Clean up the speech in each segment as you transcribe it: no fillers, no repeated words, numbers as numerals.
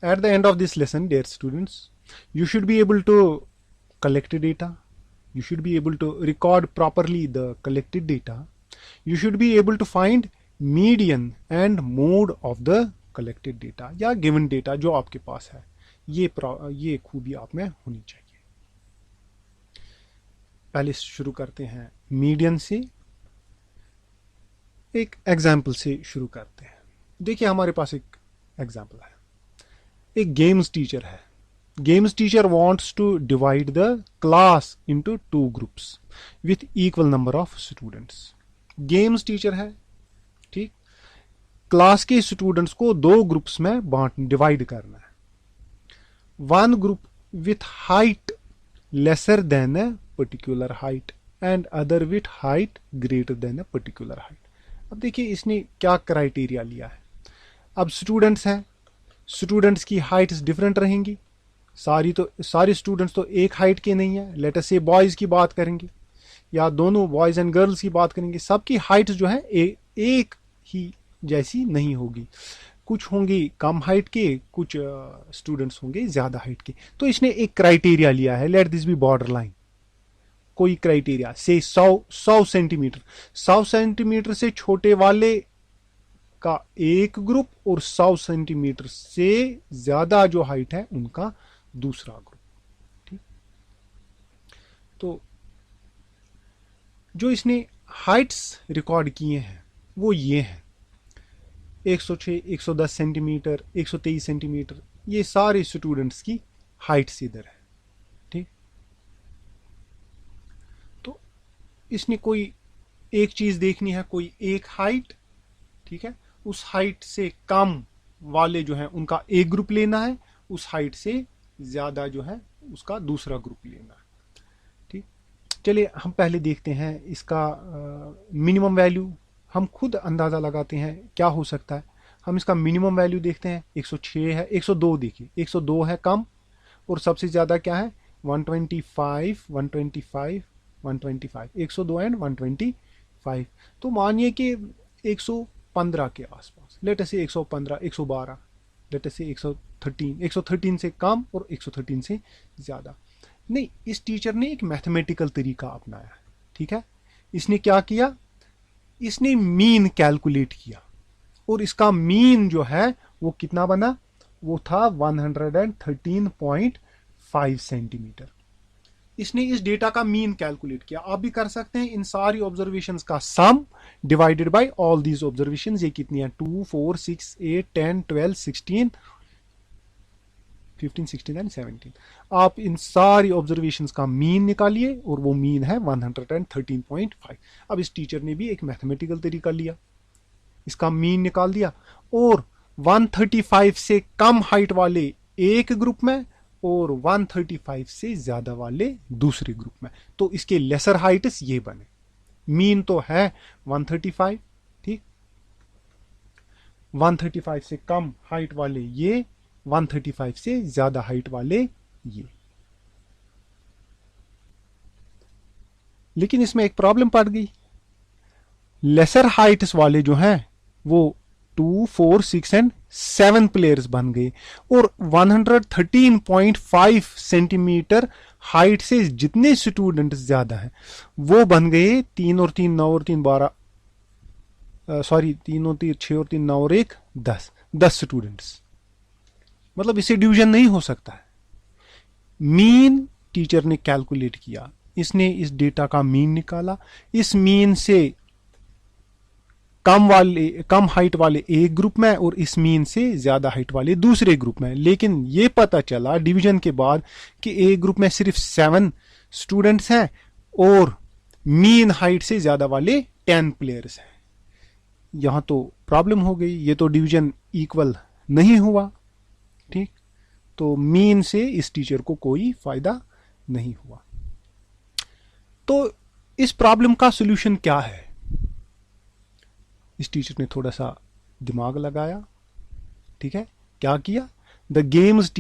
At the end of this lesson, dear students, you should be able to collect data. You should be able to record properly the collected data. You should be able to find median and mode of the collected data या given data जो आपके पास है. ये खूबी आप में होनी चाहिए. पहले शुरू करते हैं मीडियन से. एक एग्जाम्पल से शुरू करते हैं. देखिए हमारे पास एक एग्जाम्पल है. एक गेम्स टीचर है. Games teacher wants to divide the class into two groups with equal number of students. Games teacher है, ठीक. क्लास के स्टूडेंट्स को दो ग्रुप्स में डिवाइड करना है. One group with height lesser than a particular height and other with height greater than a particular height. अब देखिए इसने क्या क्राइटेरिया लिया है. अब स्टूडेंट्स हैं, स्टूडेंट्स की हाइट्स डिफरेंट रहेंगी. सारे स्टूडेंट्स तो एक हाइट के नहीं है. लेट अस से बॉयज़ की बात करेंगे या दोनों बॉयज़ एंड गर्ल्स की बात करेंगे, सबकी हाइट्स जो है एक ही जैसी नहीं होगी. कुछ होंगी कम हाइट के, कुछ स्टूडेंट्स होंगे ज़्यादा हाइट के. तो इसने एक क्राइटेरिया लिया है. Let this be border line. कोई क्राइटेरिया से 100 सेंटीमीटर, 100 सेंटीमीटर से छोटे वाले का एक ग्रुप और 100 सेंटीमीटर से ज्यादा जो हाइट है उनका दूसरा ग्रुप. ठीक. तो जो इसने हाइट्स रिकॉर्ड किए हैं वो ये हैं. 106, 110 सेंटीमीटर, 123 सेंटीमीटर, ये सारे स्टूडेंट्स की हाइट्स इधर है. ठीक. तो इसने कोई एक चीज देखनी है, कोई एक हाइट, ठीक है. उस हाइट से कम वाले जो है उनका एक ग्रुप लेना है, उस हाइट से ज्यादा जो है उसका दूसरा ग्रुप लेना है. ठीक. चलिए हम पहले देखते हैं इसका मिनिमम वैल्यू. हम खुद अंदाजा लगाते हैं क्या हो सकता है. हम इसका मिनिमम वैल्यू देखते हैं. 106 है, 102 देखिए, 102 है कम और सबसे ज्यादा क्या है 125, 125, 125, 102 एंड 125. तो मानिए कि 115 के आसपास, लेट अस से 115, 112, लेट अस से 113, 113 से कम और 113 से ज्यादा नहीं. इस टीचर ने एक मैथमेटिकल तरीका अपनाया है. ठीक है. इसने क्या किया, इसने मीन कैलकुलेट किया और इसका मीन जो है वो कितना बना, वो था 113.5 सेंटीमीटर. इसने इस डेटा का मीन कैलकुलेट किया. आप भी कर सकते हैं. इन सारी ऑब्जर्वेशंस का सम divided by all these observations. ये कितनी है 2, 4, 6, 8, 10, 12, 16, 15, 16 एंड 17. आप इन सारी ऑब्जर्वेशंस का मीन निकालिए और वो मीन है 113.5. अब इस टीचर ने भी एक मैथमेटिकल तरीका लिया, इसका मीन निकाल दिया और 135 से कम हाइट वाले एक ग्रुप में और 135 से ज्यादा वाले दूसरे ग्रुप में. तो इसके लेसर हाइट्स ये बने. मीन तो है 135, ठीक. 135 से कम हाइट वाले ये, 135 से ज्यादा हाइट वाले ये. लेकिन इसमें एक प्रॉब्लम पड़ गई. लेसर हाइट्स वाले जो हैं वो 2, 4, 6 एंड 7 प्लेयर्स बन गए और 113.5 सेंटीमीटर हाइट से जितने स्टूडेंट ज्यादा हैं वो बन गए 3 और 3 9 और 3 12, सॉरी 3 और 3 6 और 3 9 और 1 10 स्टूडेंट्स. मतलब इसे डिवीजन नहीं हो सकता है. मीन टीचर ने कैलकुलेट किया, इसने इस डेटा का मीन निकाला. इस मीन से कम हाइट वाले एक ग्रुप में और इस मीन से ज्यादा हाइट वाले दूसरे ग्रुप में. लेकिन ये पता चला डिवीजन के बाद कि एक ग्रुप में सिर्फ 7 स्टूडेंट्स हैं और मीन हाइट से ज्यादा वाले 10 प्लेयर्स हैं. यहां तो प्रॉब्लम हो गई. ये तो डिवीजन इक्वल नहीं हुआ. ठीक. तो मीन से इस टीचर को कोई फायदा नहीं हुआ. तो इस प्रॉब्लम का सॉल्यूशन क्या है. इस टीचर ने थोड़ा सा दिमाग लगाया. ठीक है. क्या किया, the games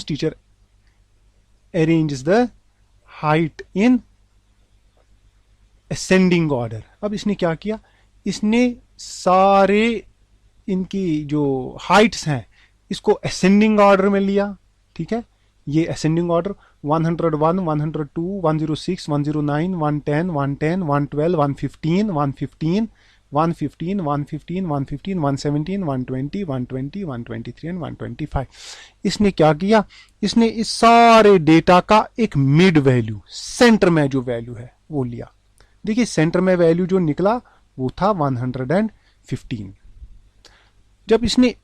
teacher arrange the height in ascending order. अब इसने क्या किया, इसने सारे इनकी जो हाइट्स हैं इसको असेंडिंग ऑर्डर में लिया, ठीक है, ये असेंडिंग ऑर्डर 101, 102, 106, 109, 110, 110, 112, 115, 115, 115, 115, 115, 117, 120, 120, 123 एंड 125। इसने क्या किया, इसने इस सारे डेटा का एक मिड वैल्यू, सेंटर में जो वैल्यू है वो लिया। देखिए सेंटर में वैल्यू जो निकला वो था 115। जब इसने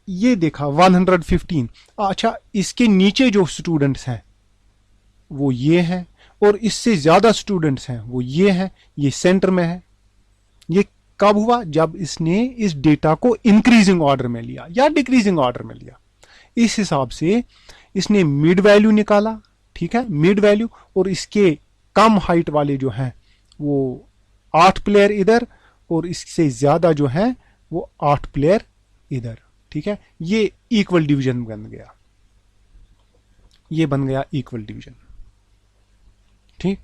ये देखा 115, अच्छा इसके नीचे जो स्टूडेंट्स हैं वो ये हैं और इससे ज्यादा स्टूडेंट्स हैं वो ये हैं, ये सेंटर में है। ये कब हुआ, जब इसने इस डेटा को इंक्रीजिंग ऑर्डर में लिया या डिक्रीजिंग ऑर्डर में लिया। इस हिसाब से इसने मिड वैल्यू निकाला, ठीक है, मिड वैल्यू, और इसके कम हाइट वाले जो हैं वो 8 प्लेयर इधर और इससे ज्यादा जो हैं वो 8 प्लेयर इधर, ठीक है। ये इक्वल डिवीजन बन गया, ये बन गया इक्वल डिवीजन, ठीक।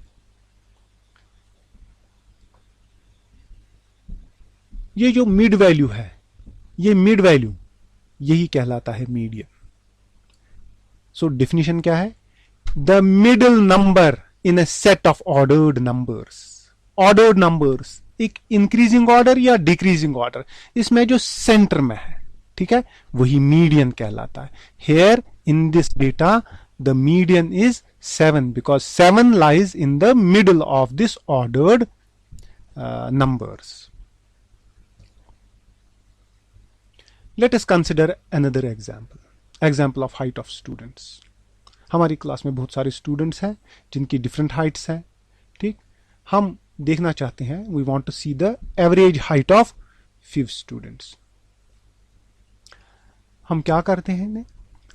ये जो मिड वैल्यू है, ये मिड वैल्यू यही कहलाता है मीडियन। सो डेफिनेशन क्या है, the middle number in a set of ordered numbers. Ordered numbers एक इंक्रीजिंग ऑर्डर या डिक्रीजिंग ऑर्डर, इसमें जो सेंटर में है, ठीक है, वही मीडियन कहलाता है। Here in this data the median is 7 because 7 lies in the middle of this ordered numbers. Let us consider another example. Example of height of students. हमारी क्लास में बहुत सारे स्टूडेंट्स हैं जिनकी डिफरेंट हाइट्स हैं, ठीक। हम देखना चाहते हैं, we want to see the average height of 5 students. हम क्या करते हैं,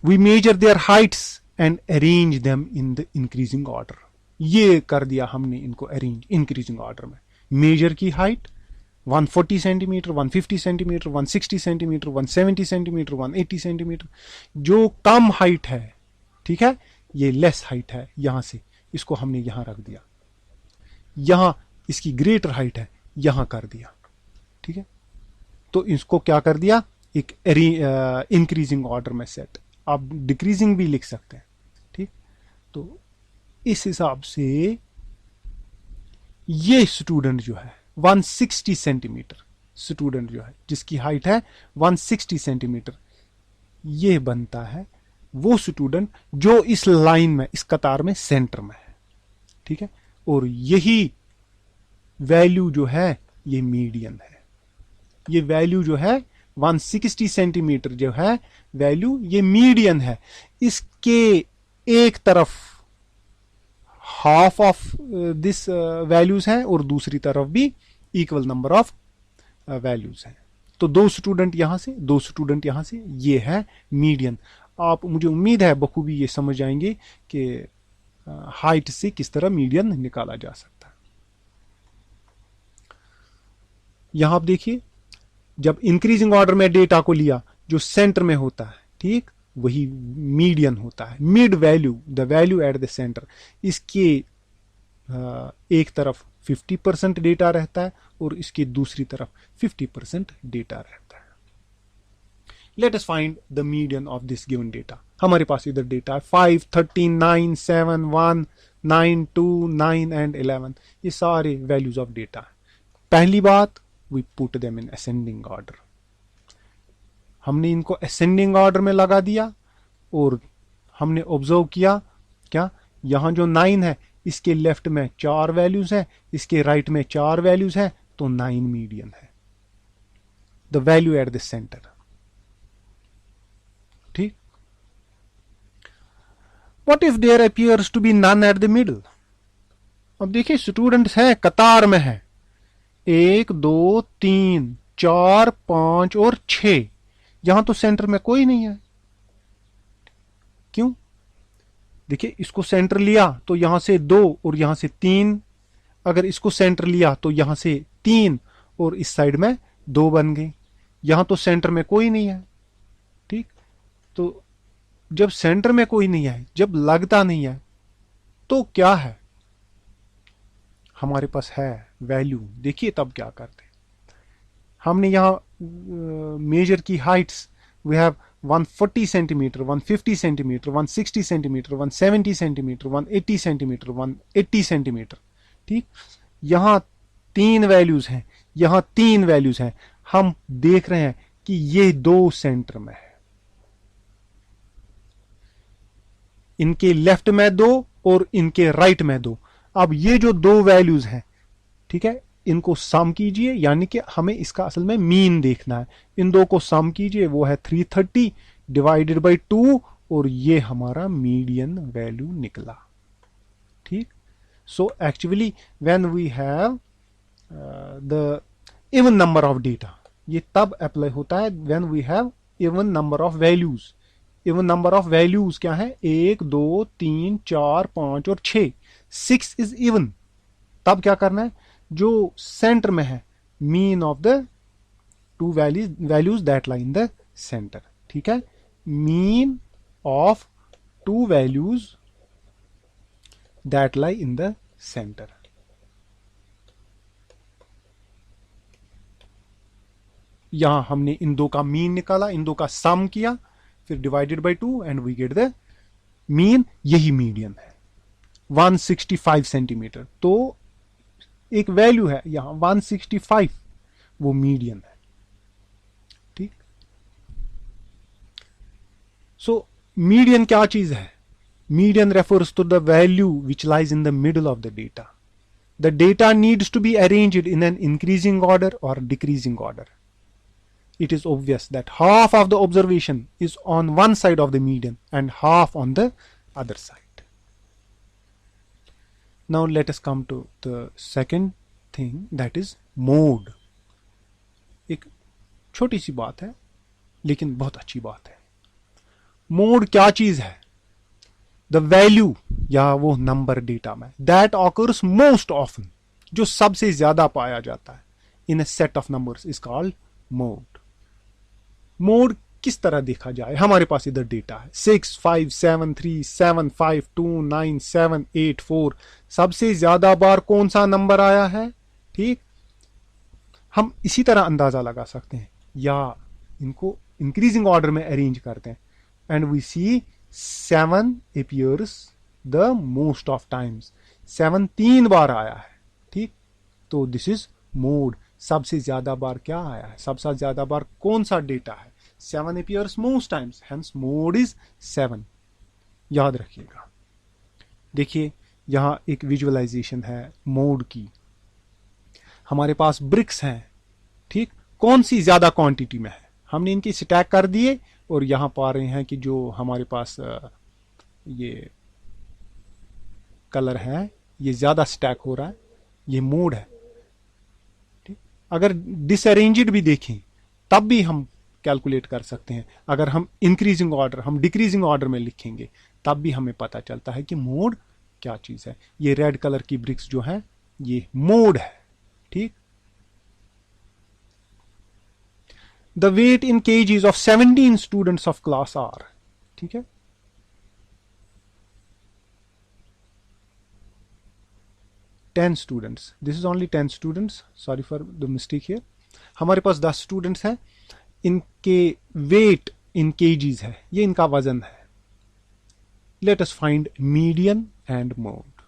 we measure their heights and arrange them in the increasing order. ये कर दिया हमने इनको अरेंज इंक्रीजिंग ऑर्डर में। मेजर की height 140 centimetre, 150 centimetre, 160 centimetre, 170 centimetre, 180 centimetre. जो कम हाइट है, ठीक है, ये लेस हाइट है, यहां से इसको हमने यहां रख दिया। यहां इसकी ग्रेटर हाइट है, यहां कर दिया, ठीक है। तो इसको क्या कर दिया, एक इंक्रीजिंग ऑर्डर में सेट। आप डिक्रीजिंग भी लिख सकते हैं, ठीक। तो इस हिसाब से ये स्टूडेंट जो है 160 सेंटीमीटर, स्टूडेंट जो है जिसकी हाइट है 160 सेंटीमीटर, ये बनता है वो स्टूडेंट जो इस लाइन में, इस कतार में सेंटर में है, ठीक है। और यही वैल्यू जो है ये मीडियन है। ये वैल्यू जो है 160 सेंटीमीटर जो है वैल्यू, ये मीडियन है। इसके एक तरफ हाफ ऑफ दिस वैल्यूज हैं और दूसरी तरफ भी इक्वल नंबर ऑफ वैल्यूज हैं। तो 2 स्टूडेंट यहां से, 2 स्टूडेंट यहां से, ये है मीडियन। आप, मुझे उम्मीद है बखूबी ये समझ जाएंगे कि हाइट से किस तरह मीडियन निकाला जा सकता है। यहां आप देखिए, जब इंक्रीजिंग ऑर्डर में डेटा को लिया, जो सेंटर में होता है, ठीक, वही मीडियन होता है। Mid value, the value at the centre, इसके एक तरफ 50% डेटा रहता है और इसकी दूसरी तरफ 50% डेटा रहता है। Let us find the median of this given data. हमारे पास इधर डेटा है 5, 13, 9, 7, 1, 9, 2, 9 एंड 11। ये सारे वैल्यूज ऑफ डेटा है। पहली बात, we put them in ascending order. हमने इनको असेंडिंग ऑर्डर में लगा दिया और हमने ऑब्जर्व किया क्या, यहां जो 9 है इसके लेफ्ट में 4 वैल्यूज है, इसके राइट में 4 वैल्यूज है, तो 9 मीडियन है, the value at the center, ठीक। What if there appears to be none at the middle. अब देखिए स्टूडेंट्स हैं, कतार में है 1, 2, 3, 4, 5 और 6। यहां तो सेंटर में कोई नहीं है, क्यों? देखिए इसको सेंटर लिया तो यहां से 2 और यहां से 3, अगर इसको सेंटर लिया तो यहां से 3 और इस साइड में 2 बन गई। यहां तो सेंटर में कोई नहीं है, ठीक। तो जब सेंटर में कोई नहीं है, जब लगता नहीं है, तो क्या है, हमारे पास है वैल्यू। देखिए तब क्या करते, हमने यहां measure की heights, we have 140 centimeter, 150 centimeter, 160 centimeter, 170 centimeter, 180 centimeter, 180 centimeter. ठीक, यहां 3 वैल्यूज हैं, यहां 3 वैल्यूज हैं. हम देख रहे हैं कि ये 2 सेंटर में है, इनके लेफ्ट में 2 और इनके राइट में 2. अब ये जो 2 वैल्यूज हैं, ठीक है, इनको सम कीजिए, यानी कि हमें इसका असल में मीन देखना है. इन दो को सम कीजिए, वो है 330 डिवाइडेड बाई 2, और ये हमारा मीडियन वैल्यू निकला. ठीक. So actually when we have the even number of data, ये तब अप्लाई होता है when we have even number of values. Even number of values क्या है? 1 2 3 4 5 और 6. 6 इज इवन. तब क्या करना है? जो सेंटर में है, mean of the 2 values that lie in the center. ठीक है, mean of 2 values that lie in the centre. यहां हमने इन दो का मीन निकाला, इन दो का सम किया, फिर divided by 2 and we get the mean. यही मीडियन है, 165 सेंटीमीटर. तो एक वैल्यू है यहां 165, वो मीडियन है. ठीक. सो मीडियन क्या चीज है? Median refers to the value which lies in the middle of the data. The data needs to be arranged in an increasing order और decreasing order. It is obvious that half of the observation is on one side of the median and half on the other side. Now let us come to the second thing, that is mode. एक छोटी सी बात है लेकिन बहुत अच्छी बात है. Mode क्या चीज है? द वैल्यू या वो नंबर डेटा में दैट ऑकर्स मोस्ट ऑफन, जो सबसे ज्यादा पाया जाता है in a set of numbers is called mode. Mode किस तरह देखा जाए? हमारे पास इधर डेटा है 6 5 7 3 7 5 2 9 7 8 4. सबसे ज्यादा बार कौन सा नंबर आया है? ठीक, हम इसी तरह अंदाजा लगा सकते हैं, या इनको इंक्रीजिंग ऑर्डर में अरेंज करते हैं and we see 7 appears the most of times. 7 3 बार आया है. ठीक, तो दिस इज मोड. सबसे ज्यादा बार क्या आया है? सबसे ज्यादा बार कौन सा डेटा है? 7 appears most times, hence mode is 7. याद रखिएगा. देखिए यहां एक विजुअलाइजेशन है मोड की. हमारे पास ब्रिक्स हैं. ठीक, कौन सी ज्यादा क्वांटिटी में है? हमने इनकी स्टैक कर दिए और यहां पा रहे हैं कि जो हमारे पास ये कलर है ये ज्यादा स्टैक हो रहा है, ये मोड है. अगर डिसअरेंज्ड भी देखें तब भी हम कैलकुलेट कर सकते हैं. अगर हम इंक्रीजिंग ऑर्डर, हम डिक्रीजिंग ऑर्डर में लिखेंगे तब भी हमें पता चलता है कि मोड क्या चीज है. ये रेड कलर की ब्रिक्स जो है ये मोड है. ठीक, the weight in KGs of 17 students of class are. ठीक है, ten students. This is only 10 students, sorry for the mistake here. हमारे पास 10 स्टूडेंट्स हैं, इनके वेट इन केजीज है, ये इनका वजन है. Let us find median and mode.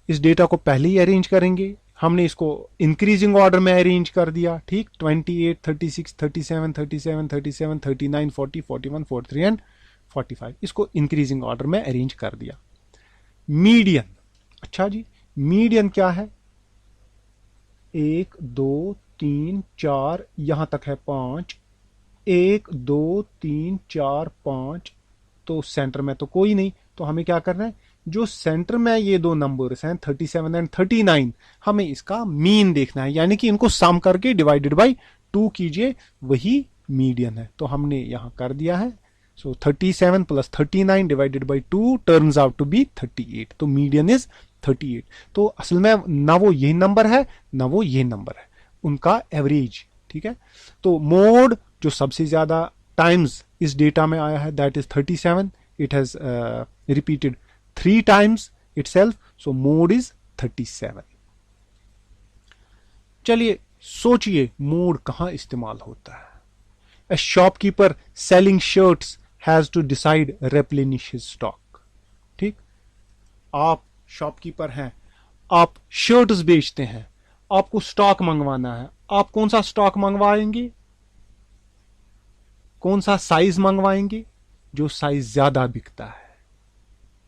इस डेटा को पहले ही अरेंज करेंगे. हमने इसको इंक्रीजिंग ऑर्डर में अरेंज कर दिया. ठीक, 28 36 37 37 37 39 40 41 43 एंड 45. इसको इंक्रीजिंग ऑर्डर में अरेंज कर दिया. मीडियन, अच्छा जी, मीडियन क्या है? 1 2 3 4, यहां तक है 5. 1 2 3 4 5. तो सेंटर में तो कोई नहीं, तो हमें क्या करना है? जो सेंटर में ये दो नंबर्स हैं 37 एंड 39, हमें इसका मीन देखना है, यानी कि इनको सम करके डिवाइडेड बाई 2 कीजिए, वही मीडियन है. तो हमने यहां कर दिया है. So 37 plus 39 divided by 2 turns out to be 38. तो मीडियन इज 38. तो असल में ना वो ये नंबर है ना वो ये नंबर है, उनका एवरेज. ठीक है, तो मोड जो सबसे ज्यादा टाइम्स इस डेटा में आया है that is 37. It has repeated 3 times itself, so mode is 37. चलिए सोचिए मोड कहां इस्तेमाल होता है। A shopkeeper selling shirts has to decide replenish his stock। ठीक, आप शॉपकीपर हैं, आप शर्ट्स बेचते हैं, आपको स्टॉक मंगवाना है। आप कौन सा स्टॉक मंगवाएंगे, कौन सा साइज मंगवाएंगे? जो साइज ज्यादा बिकता है।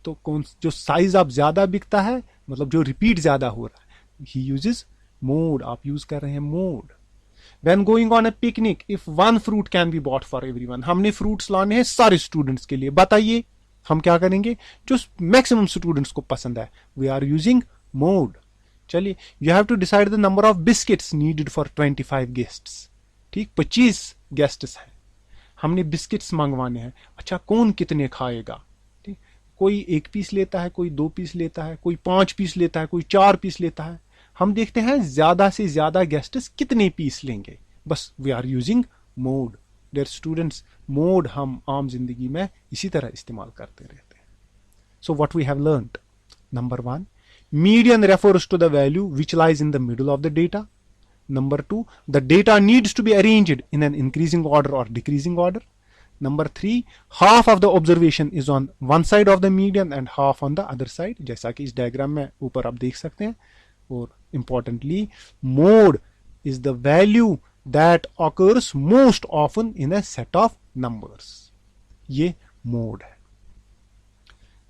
तो कौन जो साइज आप ज्यादा बिकता है, मतलब जो रिपीट ज्यादा हो रहा है, ही यूजेस मोड। आप यूज कर रहे हैं mode. When going on a picnic, if one fruit can be bought for everyone, हमने फ्रूट्स लाने हैं सारे स्टूडेंट्स के लिए, बताइए हम क्या करेंगे? जो मैक्सिमम स्टूडेंट्स को पसंद है, वी आर यूजिंग मोड। चलिए, you have to decide the number of biscuits needed for 25 guests. ठीक, 25 गेस्ट्स हैं, हमने बिस्किट्स मंगवाने हैं। अच्छा, कौन कितने खाएगा? ठीक, कोई 1 पीस लेता है, कोई 2 पीस लेता है, कोई 5 पीस लेता है, कोई 4 पीस लेता है। हम देखते हैं ज्यादा से ज्यादा गेस्ट्स कितने पीस लेंगे, बस we are using mode. Dear students, mode हम आम जिंदगी में इसी तरह इस्तेमाल करते रहते हैं। So what we have learned, number 1, median refers to the value which lies in the middle of the data. Number 2, the data needs to be arranged in an increasing order or decreasing order. Number 3, half of the observation is on one side of the median and half on the other side, जैसा कि इस diagram में ऊपर आप देख सकते हैं। और importantly, mode is the value that occurs most often in a set of numbers. ये mode है।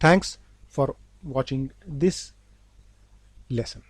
Thanks for watching this lesson.